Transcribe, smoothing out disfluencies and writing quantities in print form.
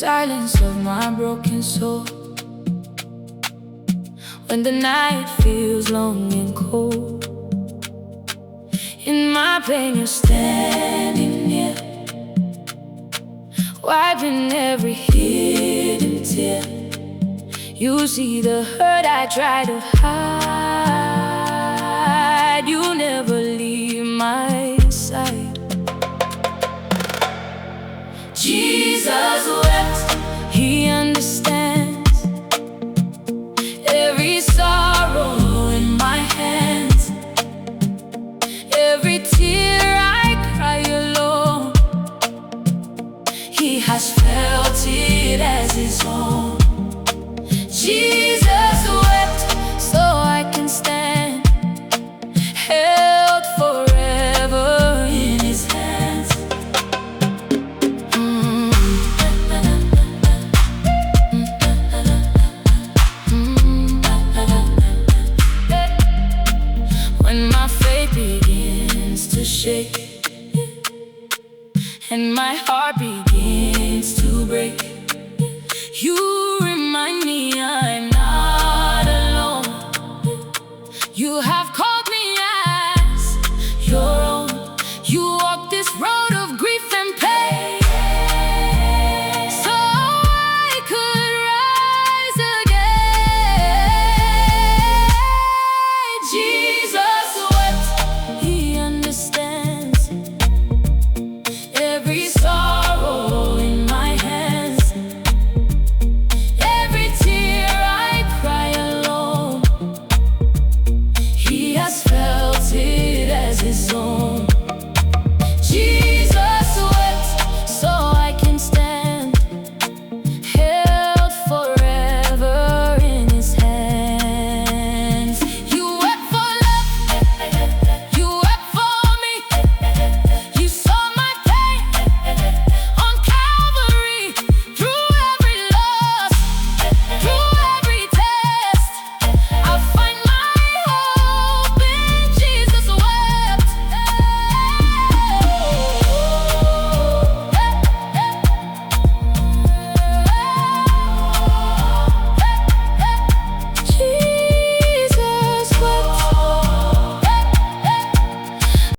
silence of my broken soul. When the night feels long and cold, in my pain you're standing near, wiping every hidden tear. You see the hurt I try to hide. You never leave my side. Jesus wept, he understands every sorrow in my hands, every tear I cry alone. He has felt it as his own. Jesus wept so I can stand, held forever in his hands. When my faith begins to shake and my heart begins to break, you remind me I'm not alone. You have called